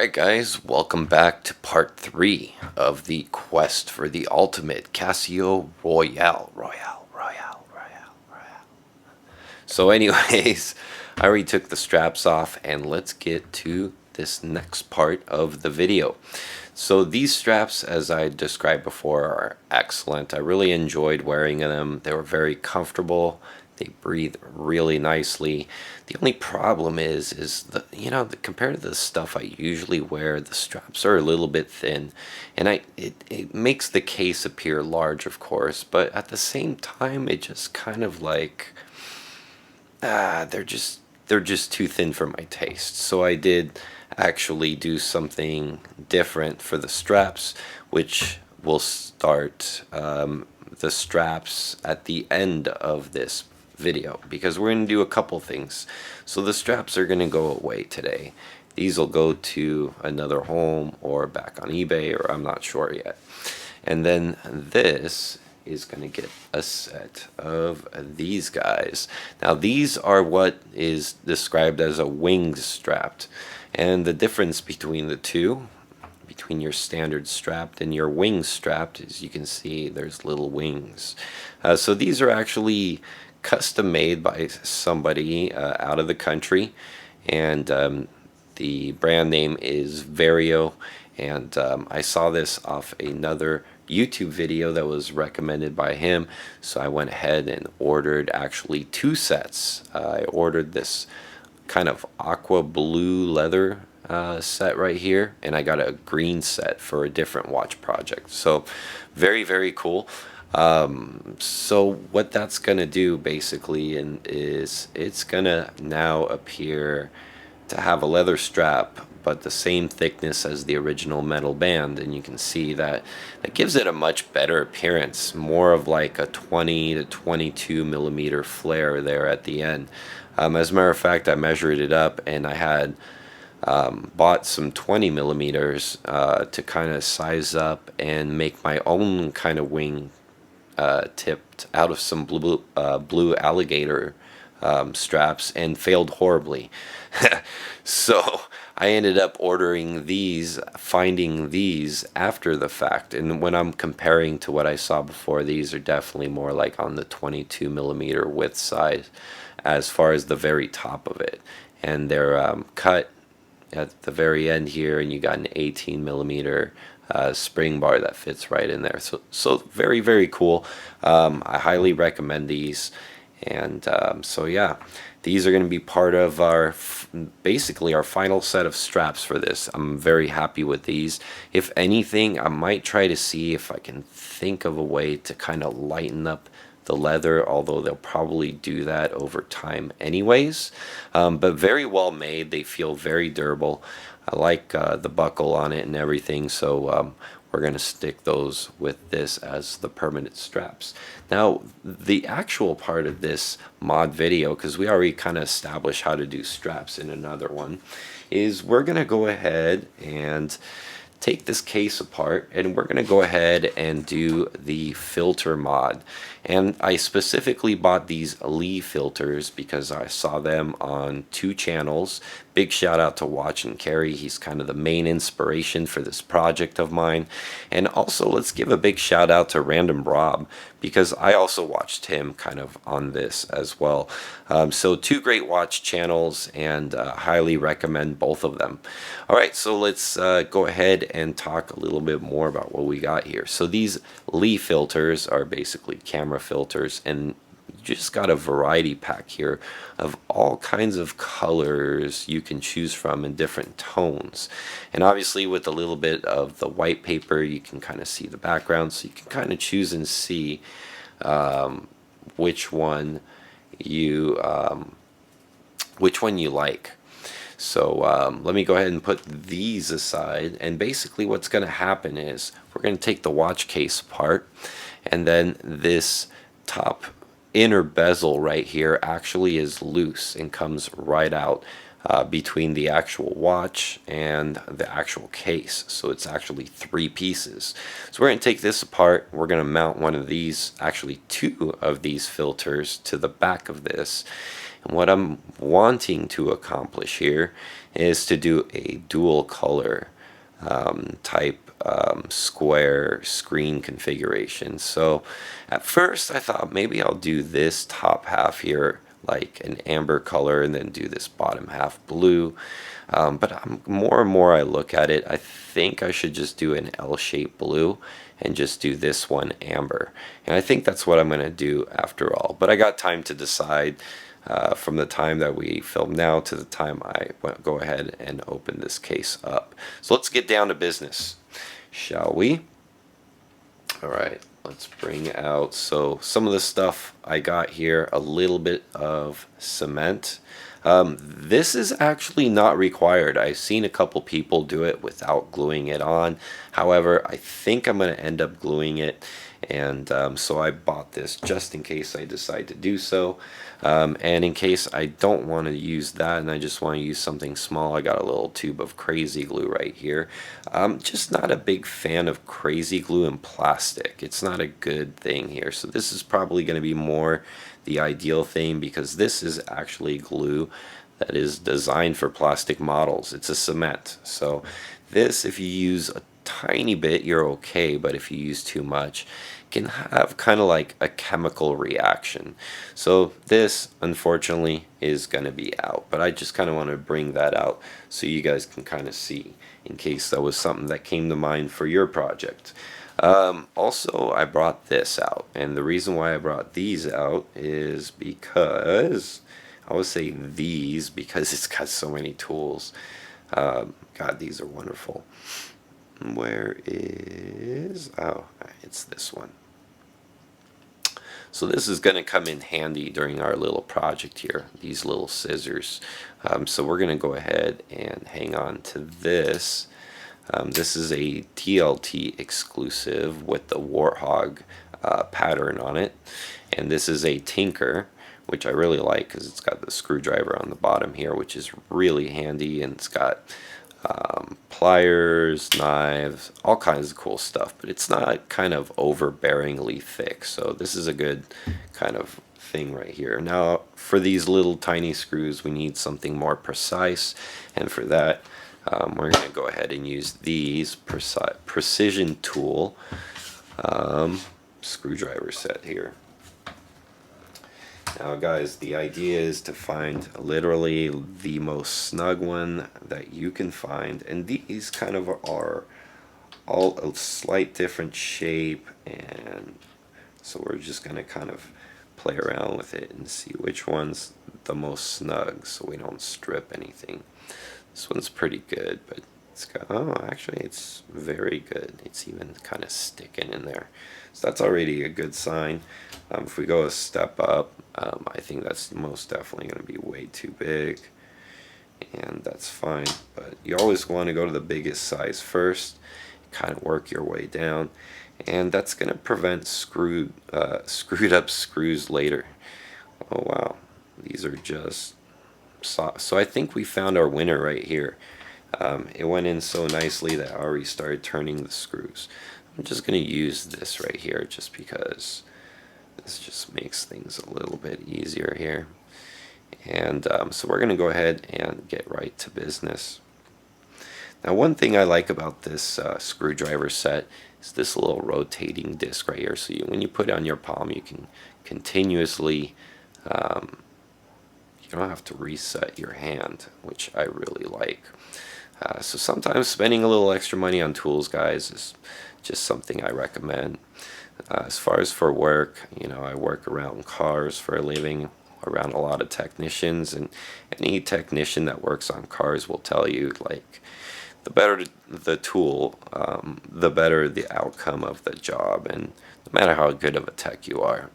Alright guys, welcome back to part 3 of the quest for the ultimate Casio Royale. So anyways, I already took the straps off and let's get to this next part of the video. So these straps, as I described before, are excellent. I really enjoyed wearing them. They were very comfortable. They breathe really nicely. The only problem is compared to the stuff I usually wear, the straps are a little bit thin, and it makes the case appear large, of course, but at the same time, it just kind of like they're just too thin for my taste. So I did actually do something different for the straps, which will start the straps at the end of this video, because we're going to do a couple things. So the straps are going to go away today. These will go to another home or back on eBay, or I'm not sure yet. And then this is going to get a set of these guys. Now these are what is described as a wing strap, and the difference between the two, between your standard strapped and your wing strapped, as you can see, there's little wings. So these are actually custom made by somebody out of the country, and the brand name is Vario, and I saw this off another YouTube video that was recommended by him, so I went ahead and ordered actually 2 sets. I ordered this kind of aqua blue leather set right here, and I got a green set for a different watch project. So very cool. So what that's gonna do basically is it's gonna now appear to have a leather strap but the same thickness as the original metal band, and you can see that that gives it a much better appearance, more of like a 20 to 22 millimeter flare there at the end. As a matter of fact, I measured it up, and I had bought some 20 millimeters to kind of size up and make my own kind of wing tipped out of some blue alligator straps, and failed horribly. So I ended up ordering these, finding these after the fact, and when I'm comparing to what I saw before, these are definitely more like on the 22 millimeter width size as far as the very top of it, and they're cut at the very end here, and you got an 18 millimeter spring bar that fits right in there. So very cool. I highly recommend these, and so yeah, these are going to be part of our basically our final set of straps for this. I'm very happy with these. If anything, I might try to see if I can think of a way to kind of lighten up the leather, although they'll probably do that over time anyways. But very well made. They feel very durable. I like the buckle on it and everything, so we're going to stick those with this as the permanent straps. Now, the actual part of this mod video, because we already kind of established how to do straps in another one, is we're going to go ahead and take this case apart, and we're going to go ahead and do the filter mod. And I specifically bought these Lee filters because I saw them on 2 channels. Big shout out to Watch and Carry. He's kind of the main inspiration for this project of mine. And also let's give a big shout out to Random Rob, because I also watched him kind of on this as well. So 2 great watch channels, and highly recommend both of them. Alright, so let's go ahead and talk a little bit more about what we got here. So these Lee filters are basically camera filters, and you just got a variety pack here of all kinds of colors you can choose from in different tones. And obviously with a little bit of the white paper, you can kind of see the background, so you can kind of choose and see which one you like. So let me go ahead and put these aside, and basically what's going to happen is we're going to take the watch case apart, and then this top inner bezel right here actually is loose and comes right out between the actual watch and the actual case. So it's actually 3 pieces. So we're going to take this apart. We're going to mount one of these, actually 2 of these filters to the back of this. And what I'm wanting to accomplish here is to do a dual color type square screen configuration. So at first I thought maybe I'll do this top half here like an amber color and then do this bottom half blue. But more and more I look at it, I think I should just do an L-shaped blue and just do this one amber. And I think that's what I'm going to do after all. But I got time to decide from the time that we film now to the time I go ahead and open this case up. So let's get down to business, shall we? All right, let's bring out, so some of the stuff I got here, a little bit of cement. This is actually not required. I've seen a couple people do it without gluing it on. However, I think I'm going to end up gluing it, and so I bought this just in case I decide to do so. And in case I don't want to use that and I just want to use something small, I got a little tube of crazy glue right here. I'm just not a big fan of crazy glue in plastic. It's not a good thing here. So this is probably going to be more the ideal thing, because this is actually glue that is designed for plastic models. It's a cement. So this, if you use a tiny bit, you're okay, but if you use too much, can have kind of like a chemical reaction. So this unfortunately is going to be out, but I just kind of want to bring that out so you guys can kind of see in case that was something that came to mind for your project. Also, I brought this out, and the reason why I brought these out is because I would say these because it's got so many tools. God, these are wonderful. Where is, oh, it's this one. So this is going to come in handy during our little project here, these little scissors. So we're going to go ahead and hang on to this. This is a TLT exclusive with the Warthog pattern on it. And this is a Tinker, which I really like because it's got the screwdriver on the bottom here, which is really handy, and it's got pliers, knives, all kinds of cool stuff, but it's not kind of overbearingly thick. So this is a good kind of thing right here. Now for these little tiny screws we need something more precise, and for that we're going to go ahead and use these precision tool screwdriver set here. Now guys, the idea is to find literally the most snug one that you can find, and these kind of are all a slight different shape, and so we're just going to kind of play around with it and see which one's the most snug so we don't strip anything. This one's pretty good, but it's got, oh, actually it's very good. It's even kind of sticking in there. So that's already a good sign. If we go a step up, I think that's most definitely going to be way too big, and that's fine. But you always want to go to the biggest size first, kind of work your way down, and that's going to prevent screwed up screws later. Oh wow, these are just soft. So I think we found our winner right here. It went in so nicely that I already started turning the screws. I'm just going to use this right here just because this just makes things a little bit easier here. And so we're going to go ahead and get right to business. Now one thing I like about this screwdriver set is this little rotating disc right here. So when you put it on your palm, you can continuously, you don't have to reset your hand, which I really like. So sometimes spending a little extra money on tools, guys, is just something I recommend. As far as for work, you know, I work around cars for a living, around a lot of technicians, and any technician that works on cars will tell you, like, the better the tool, the better the outcome of the job, and no matter how good of a tech you are.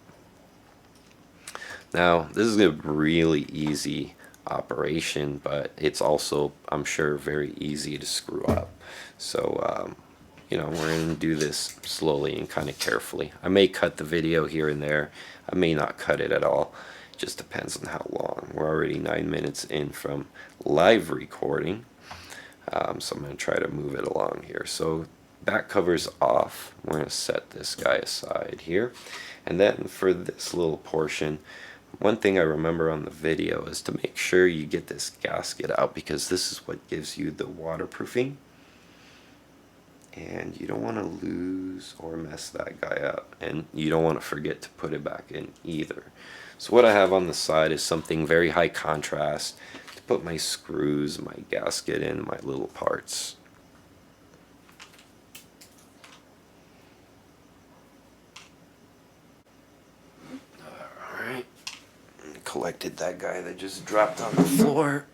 Now, this is a really easy operation, but it's also, I'm sure, very easy to screw up. So you know, we're going to do this slowly and kind of carefully. I may cut the video here and there, I may not cut it at all, Just depends on how long. We're already 9 minutes in from live recording. So I'm going to try to move it along here. So back cover's off. We're going to set this guy aside here. And then for this little portion, one thing I remember on the video is to make sure you get this gasket out, because this is what gives you the waterproofing. And you don't want to lose or mess that guy up. And you don't want to forget to put it back in either. So what I have on the side is something very high contrast to put my screws, my gasket in, my little parts. Alright, collected that guy that just dropped on the floor.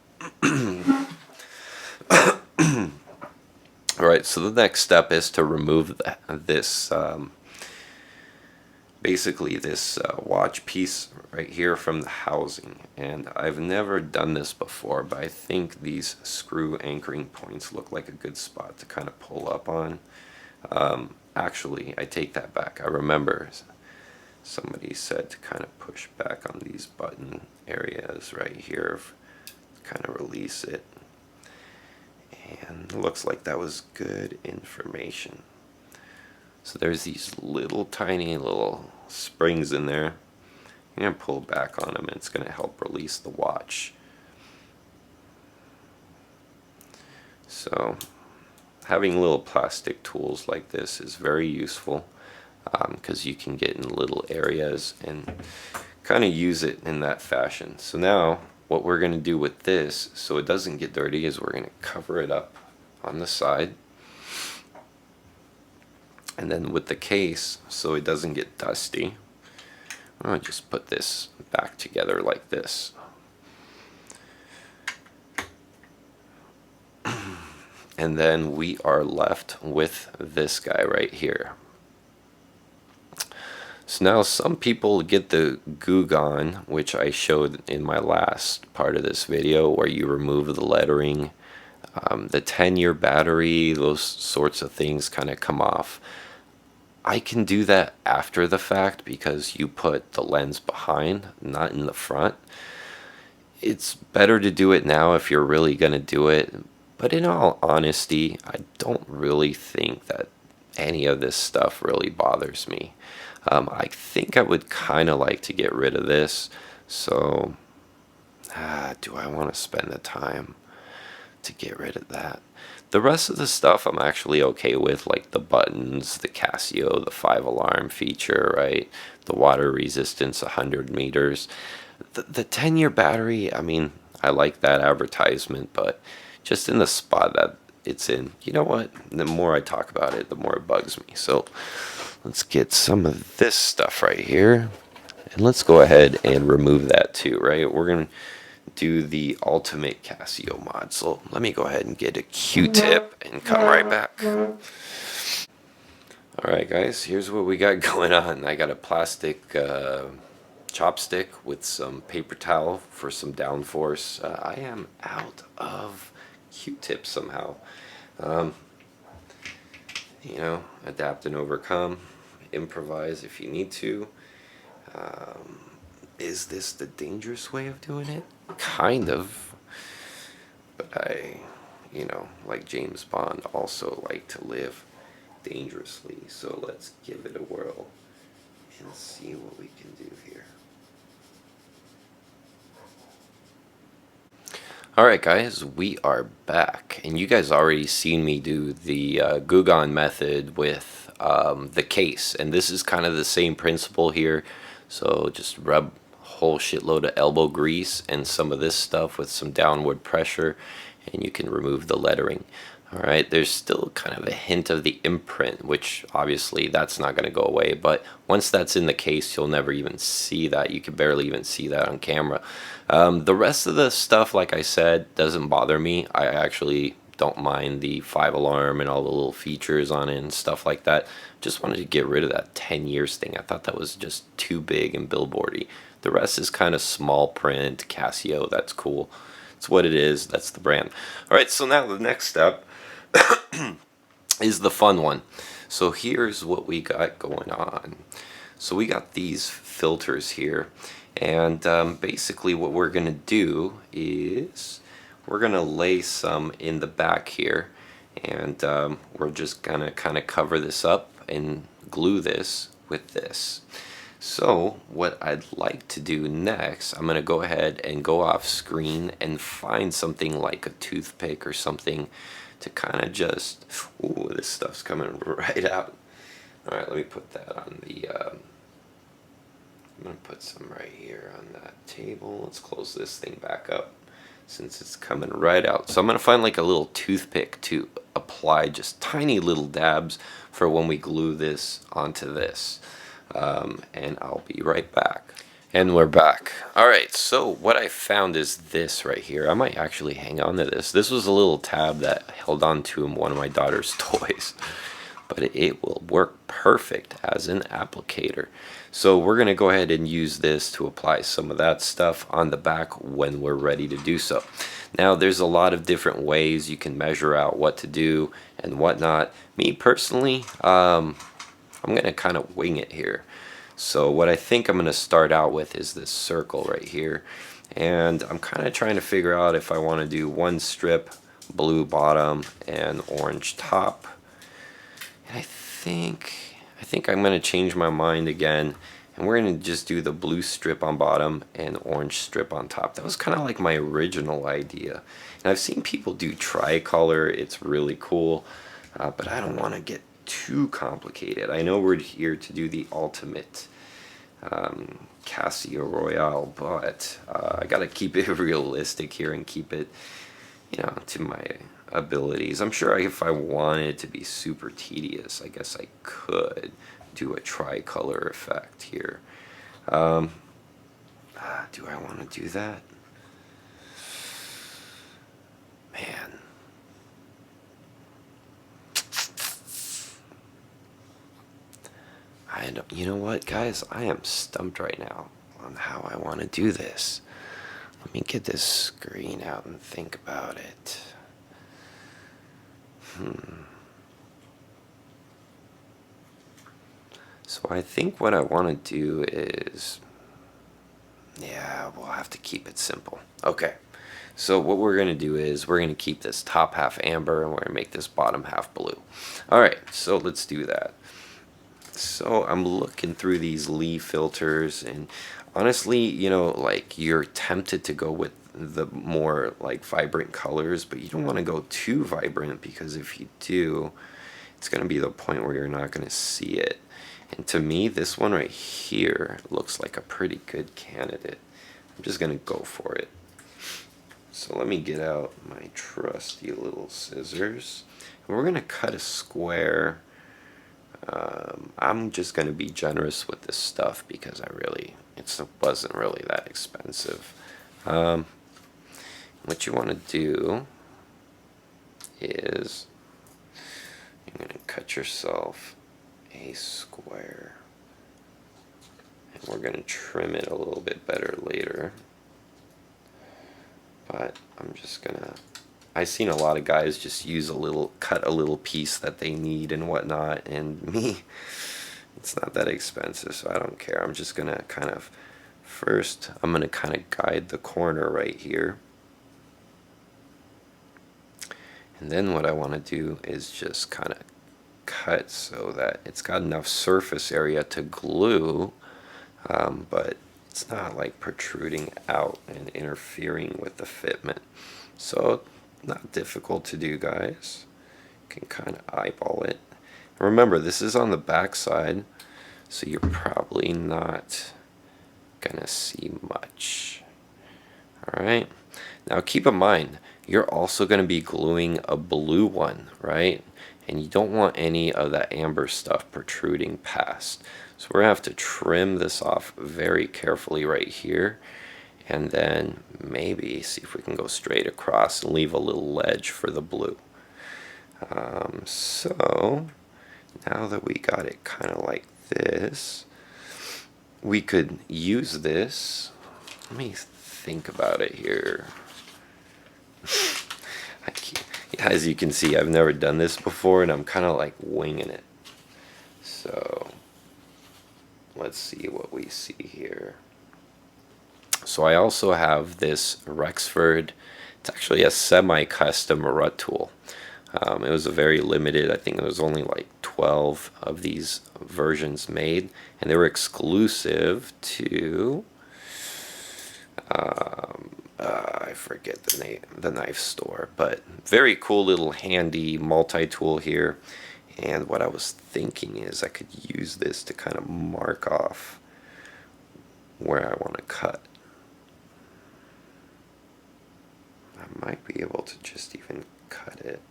Alright, so the next step is to remove this basically this watch piece right here from the housing. And I've never done this before, but I think these screw anchoring points look like a good spot to kind of pull up on. Actually, I take that back. I remember somebody said to kind of push back on these button areas right here, kind of release it. And it looks like that was good information. So there's these little tiny little springs in there. You're going to pull back on them and it's going to help release the watch. So having little plastic tools like this is very useful, because you can get in little areas and kind of use it in that fashion. So now what we're going to do with this, so it doesn't get dirty, is we're going to cover it up on the side. And then with the case, so it doesn't get dusty, I'm going to just put this back together like this. And then we are left with this guy right here. So now some people get the Goo Gone, which I showed in my last part of this video, where you remove the lettering, the 10-year battery, those sorts of things kind of come off. I can do that after the fact because you put the lens behind, not in the front. It's better to do it now if you're really going to do it. But in all honesty, I don't really think that any of this stuff really bothers me. I think I would kind of like to get rid of this. So, do I want to spend the time to get rid of that? The rest of the stuff I'm actually okay with, like the buttons, the Casio, the 5-alarm feature, right? The water resistance, 100 meters. The 10-year battery, I mean, I like that advertisement, but just in the spot that it's in, you know what? The more I talk about it, the more it bugs me. So let's get some of this stuff right here. And let's go ahead and remove that too, right? We're going to do the ultimate Casio mod. So let me go ahead and get a Q-tip and come right back. Alright guys, here's what we got going on. I got a plastic chopstick with some paper towel for some downforce. I am out of Q-tips somehow. You know, adapt and overcome. Improvise if you need to. Is this the dangerous way of doing it? Kind of. But I, you know, like James Bond, also like to live dangerously. So let's give it a whirl and see what we can do here. Alright guys, we are back. And you guys already seen me do the Goo Gone method with the case. And this is kind of the same principle here. So just rub a whole shitload of elbow grease and some of this stuff with some downward pressure, and you can remove the lettering. Alright, there's still kind of a hint of the imprint, which obviously that's not going to go away, but once that's in the case, you'll never even see that. You can barely even see that on camera. The rest of the stuff, like I said, doesn't bother me. I actually don't mind the 5-alarm and all the little features on it and stuff like that. Just wanted to get rid of that 10 years thing. I thought that was just too big and billboardy. The rest is kind of small print, Casio, that's cool. It's what it is, that's the brand. Alright, so now the next step is the fun one. So here's what we got going on. So we got these filters here, And basically what we're going to do is we're going to lay some in the back here, and we're just going to kind of cover this up and glue this with this. So what I'd like to do next, I'm going to go ahead and go off screen and find something like a toothpick or something to kind of just, ooh, this stuff's coming right out. All right, let me put that on the, I'm going to put some right here on that table. Let's close this thing back up since it's coming right out. So I'm going to find like a little toothpick to apply just tiny little dabs for when we glue this onto this. And I'll be right back. And we're back. Alright, so what I found is this right here. I might actually hang on to this. This was a little tab that held on to one of my daughter's toys. But it will work perfect as an applicator. So we're going to go ahead and use this to apply some of that stuff on the back when we're ready to do so. Now there's a lot of different ways you can measure out what to do and whatnot. Me personally, I'm going to kind of wing it here. So what I think I'm going to start out with is this circle right here. And I'm kind of trying to figure out if I want to do one strip, blue bottom, and orange top. And I think I'm going to change my mind again. And we're going to just do the blue strip on bottom and orange strip on top. That was kind of like my original idea. And I've seen people do tricolor. It's really cool. But I don't want to get too complicated. I know we're here to do the ultimate Casio Royale, but I gotta keep it realistic here and keep it, you know, to my abilities. I'm sure if I wanted to be super tedious, I guess I could do a tricolor effect here. Do I want to do that? Man. You know what, guys? I am stumped right now on how I want to do this. Let me get this screen out and think about it. So I think what I want to do is, yeah, we'll have to keep it simple. Okay. So what we're going to do is we're going to keep this top half amber and we're going to make this bottom half blue. Alright, so let's do that. So I'm looking through these Lee filters, and honestly, you know, like, you're tempted to go with the more like vibrant colors, but you don't want to go too vibrant, because if you do, it's going to be the point where you're not going to see it. And to me, this one right here looks like a pretty good candidate. I'm just going to go for it. So let me get out my trusty little scissors, and we're going to cut a square. I'm just going to be generous with this stuff because it wasn't really that expensive. What you want to do is you're going to cut yourself a square, and we're going to trim it a little bit better later. But I'm just going to, I've seen a lot of guys just cut a little piece that they need and whatnot, and me, it's not that expensive, so I don't care. I'm just gonna first I'm gonna kind of guide the corner right here, and then what I want to do is just kind of cut so that it's got enough surface area to glue, but it's not like protruding out and interfering with the fitment. So not difficult to do, guys. You can kind of eyeball it. Remember, this is on the back side, so you're probably not gonna see much. Alright, now keep in mind, you're also going to be gluing a blue one, right? And you don't want any of that amber stuff protruding past. So we're going to have to trim this off very carefully right here. And then maybe see if we can go straight across and leave a little ledge for the blue. So now that we got it kind of like this, we could use this. Let me think about it here. As you can see, I've never done this before, and I'm kind of like winging it. So let's see what we see here. So I also have this Rexford. It's actually a semi-custom rut tool. It was a very limited, I think it was only like 12 of these versions made, and they were exclusive to, I forget the name, the knife store, but very cool little handy multi-tool here. And what I was thinking is I could use this to kind of mark off where I want to cut. I might be able to just even cut it.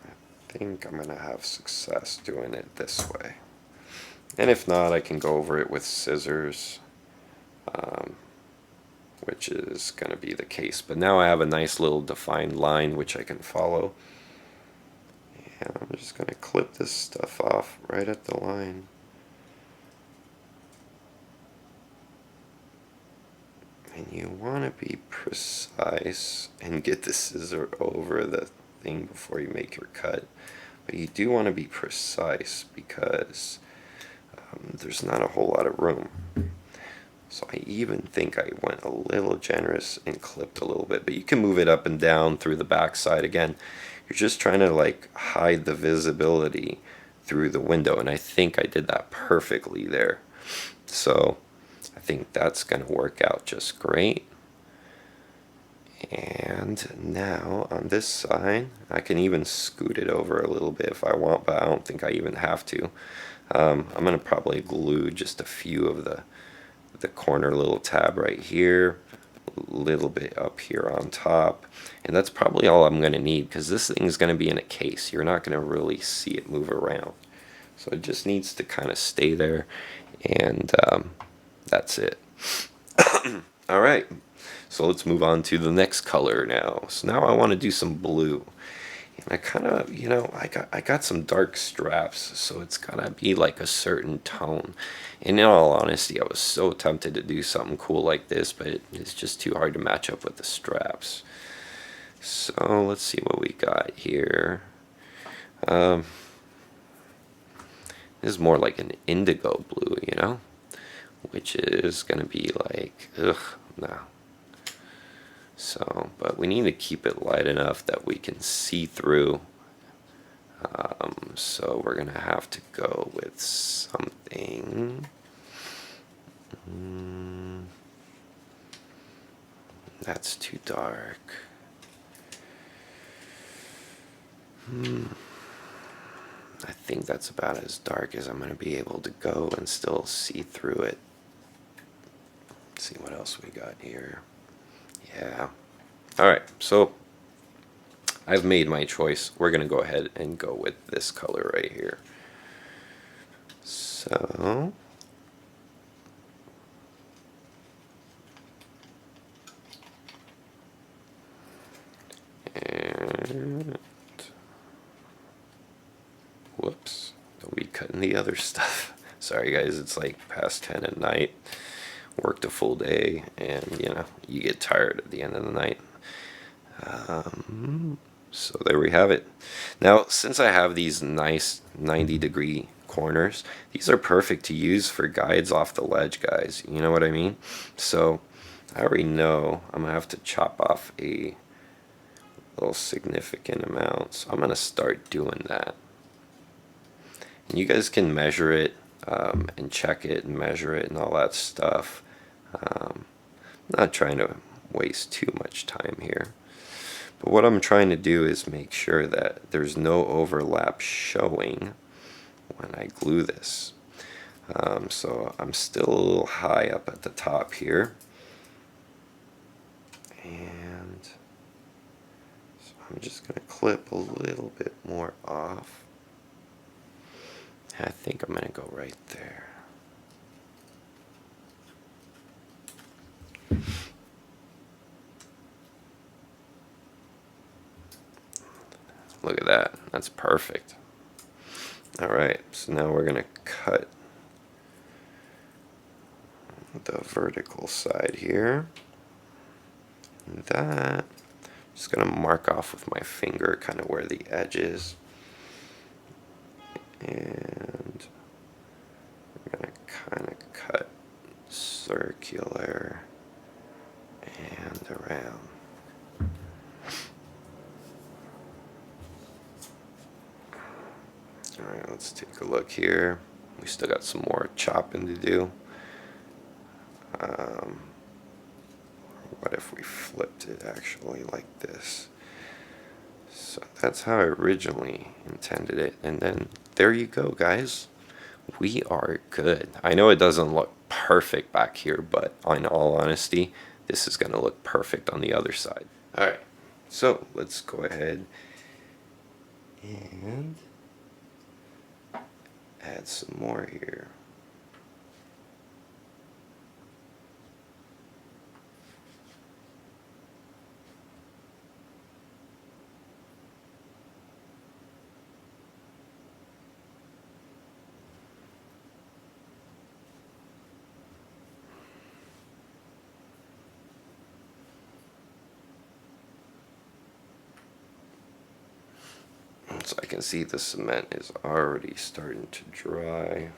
I think I'm gonna have success doing it this way. And if not, I can go over it with scissors, which is gonna be the case. But now I have a nice little defined line which I can follow. And I'm just gonna clip this stuff off right at the line. And you want to be precise and get the scissor over the thing before you make your cut. But you do want to be precise because there's not a whole lot of room. So I even think I went a little generous and clipped a little bit. But you can move it up and down through the back side. Again, you're just trying to like hide the visibility through the window. And I think I did that perfectly there. So I think that's going to work out just great. And now on this side, I can even scoot it over a little bit if I want, but I don't think I even have to. I'm going to probably glue just a few of the corner little tab right here, a little bit up here on top. And that's probably all I'm going to need because this thing is going to be in a case. You're not going to really see it move around. So it just needs to kind of stay there, and that's it. All right, so let's move on to the next color now. So now I want to do some blue. And I kind of, I got some dark straps, so it's gotta be like a certain tone. And in all honesty, I was so tempted to do something cool like this, but it's just too hard to match up with the straps. So let's see what we got here. This is more like an indigo blue, which is gonna be like, ugh, no. So, but we need to keep it light enough that we can see through. So we're gonna have to go with something. That's too dark. I think that's about as dark as I'm gonna be able to go and still see through it. Let's see what else we got here. Yeah. Alright, so I've made my choice. We're going to go ahead and go with this color right here. So, and whoops, don't be cutting the other stuff. Sorry guys, it's like past 10 at night. Worked a full day, and you get tired at the end of the night. So there we have it. Now, since I have these nice 90-degree corners, these are perfect to use for guides off the ledge, guys. You know what I mean? So I already know I'm gonna have to chop off a little significant amount, so I'm gonna start doing that. And you guys can measure it and check it and measure it and all that stuff. I'm not trying to waste too much time here. But what I'm trying to do is make sure that there's no overlap showing when I glue this. So I'm still a little high up at the top here. And so I'm just going to clip a little bit more off. I think I'm going to go right there. Look at that. That's perfect. Alright, so now we're going to cut the vertical side here. And that, I'm just going to mark off with my finger kind of where the edge is. And we're going to kind of cut circular and around. Alright, let's take a look here. We still got some more chopping to do. What if we flipped it actually like this? So that's how I originally intended it. And then there you go, guys. We are good. I know it doesn't look perfect back here, but in all honesty, this is going to look perfect on the other side. Alright, so let's go ahead and add some more here. So I can see the cement is already starting to dry.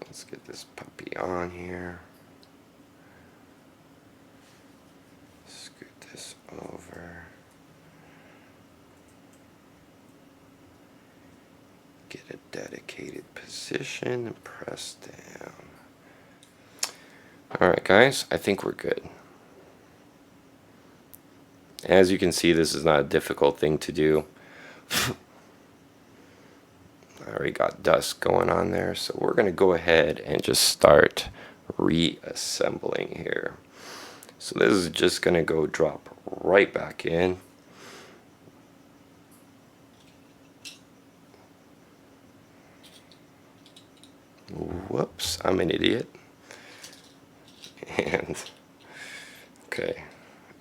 Let's get this puppy on here. Scoot this over. Get a dedicated position and press down. Alright guys, I think we're good. As you can see, this is not a difficult thing to do. I already got dust going on there, so we're going to go ahead and just start reassembling here. So this is just going to go drop right back in. Whoops, I'm an idiot. And okay,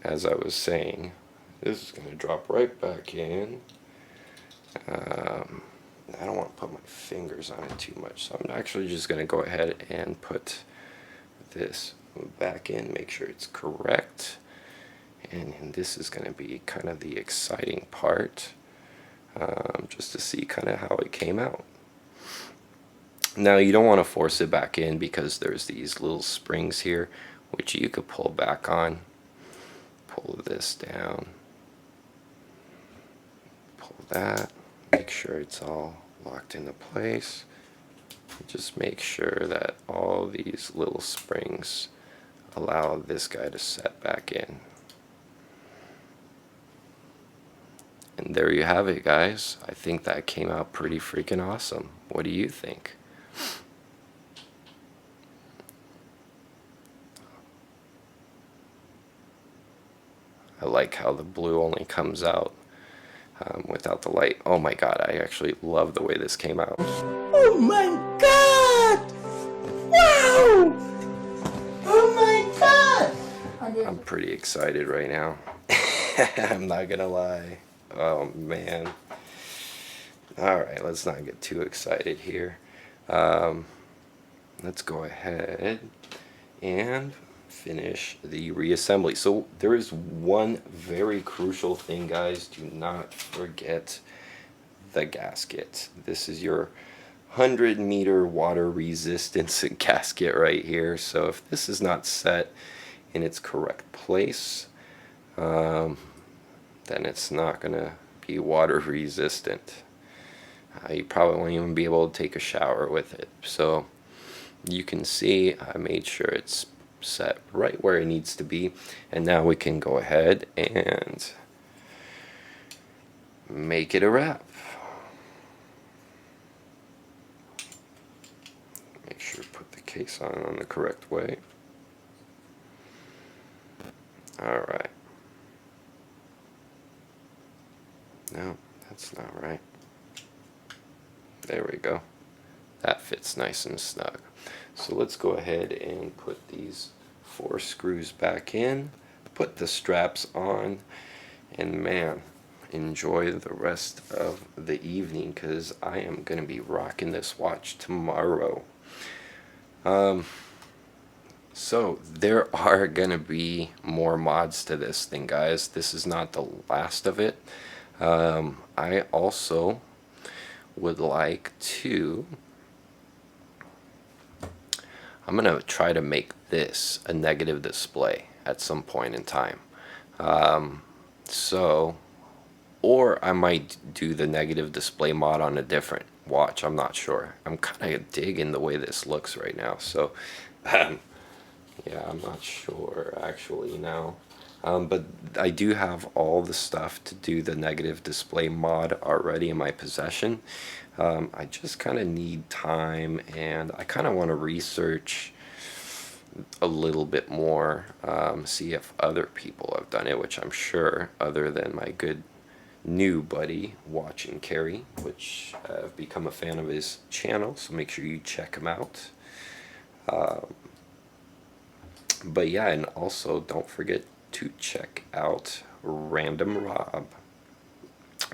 as I was saying, this is going to drop right back in. I don't want to put my fingers on it too much, so I'm actually just going to go ahead and put this back in, make sure it's correct. And this is going to be kind of the exciting part, just to see kind of how it came out. Now you don't want to force it back in because there's these little springs here which you could pull back on. Pull this down, pull that, make sure it's all locked into place. Just make sure that all these little springs allow this guy to set back in. And there you have it, guys. I think that came out pretty freaking awesome. What do you think? I like how the blue only comes out without the light. Oh my god, I actually love the way this came out. Oh my god! Wow! Oh my god! I'm pretty excited right now. I'm not gonna lie. Oh man. Alright, let's not get too excited here. Let's go ahead and finish the reassembly. So there is one very crucial thing, guys. Do not forget the gasket. This is your 100-meter water resistance gasket right here. So if this is not set in its correct place, then it's not gonna be water resistant. You probably won't even be able to take a shower with it. So you can see I made sure it's set right where it needs to be, and now we can go ahead and make it a wrap. Make sure to put the case on the correct way. Alright. No, that's not right. There we go. That fits nice and snug. So let's go ahead and put these 4 screws back in, put the straps on, and man, enjoy the rest of the evening because I am going to be rocking this watch tomorrow. So there are going to be more mods to this thing, guys. This is not the last of it. I also would like to, I'm going to try to make this a negative display at some point in time. So, or I might do the negative display mod on a different watch. I'm not sure. I'm kind of digging the way this looks right now. So, yeah, I'm not sure actually now. But I do have all the stuff to do the negative display mod already in my possession. I just kind of need time, and I kind of want to research a little bit more, see if other people have done it, which I'm sure, other than my good new buddy Watch and Carry, which I've become a fan of his channel, so make sure you check him out. But yeah, and also don't forget to check out Random Rob.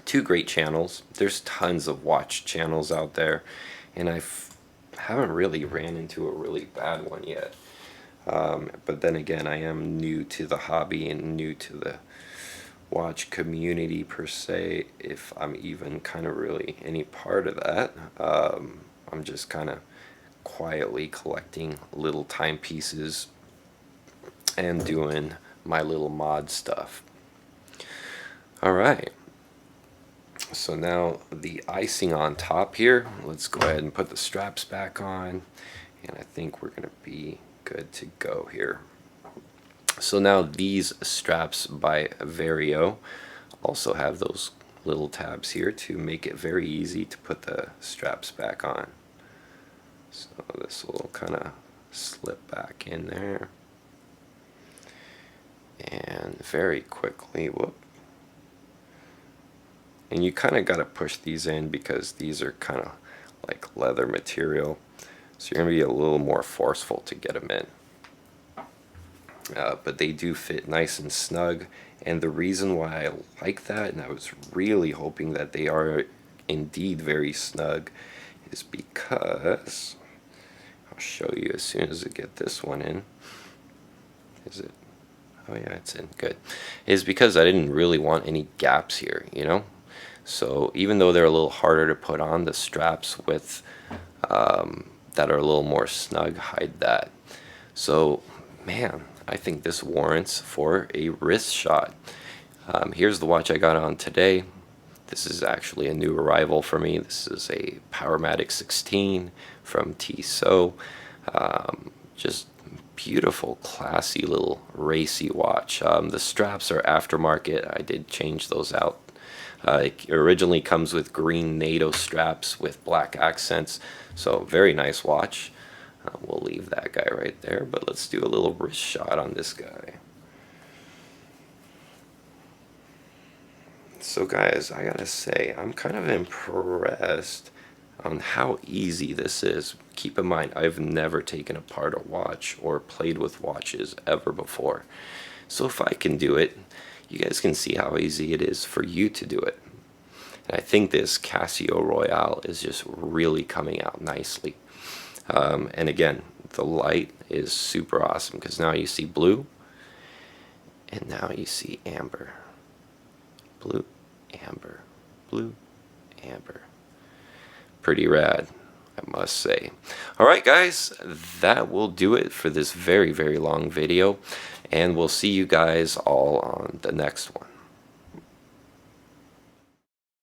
Two great channels. There's tons of watch channels out there, and haven't really ran into a really bad one yet. But then again, I am new to the hobby and new to the watch community per se, if I'm even kind of really any part of that. I'm just kind of quietly collecting little timepieces and doing my little mod stuff. Alright, so now the icing on top here, let's go ahead and put the straps back on, and I think we're going to be good to go here. So now these straps by Vario also have those little tabs here to make it very easy to put the straps back on. So this will kind of slip back in there. And very quickly, whoop. And you kind of got to push these in because these are kind of like leather material. So you're going to be a little more forceful to get them in. But they do fit nice and snug. And the reason why I like that, and I was really hoping that they are indeed very snug, is because, I'll show you as soon as I get this one in. Is it? Oh yeah, it's in. Good. Is because I didn't really want any gaps here, you know? So even though they're a little harder to put on, the straps with that are a little more snug hide that. So, man, I think this warrants for a wrist shot. Here's the watch I got on today. This is actually a new arrival for me. This is a Powermatic 16 from Tissot. Just beautiful, classy little racy watch. The straps are aftermarket. I did change those out. It originally comes with green NATO straps with black accents, so very nice watch. We'll leave that guy right there, but let's do a little wrist shot on this guy. So guys, I gotta say, I'm kind of impressed on how easy this is. Keep in mind, I've never taken apart a watch or played with watches ever before. So if I can do it, you guys can see how easy it is for you to do it. And I think this Casio Royale is just really coming out nicely. And again, the light is super awesome because now you see blue and now you see amber. Blue, amber, blue, amber. Pretty rad, I must say. Alright guys, that will do it for this very, very long video, and we'll see you guys all on the next one.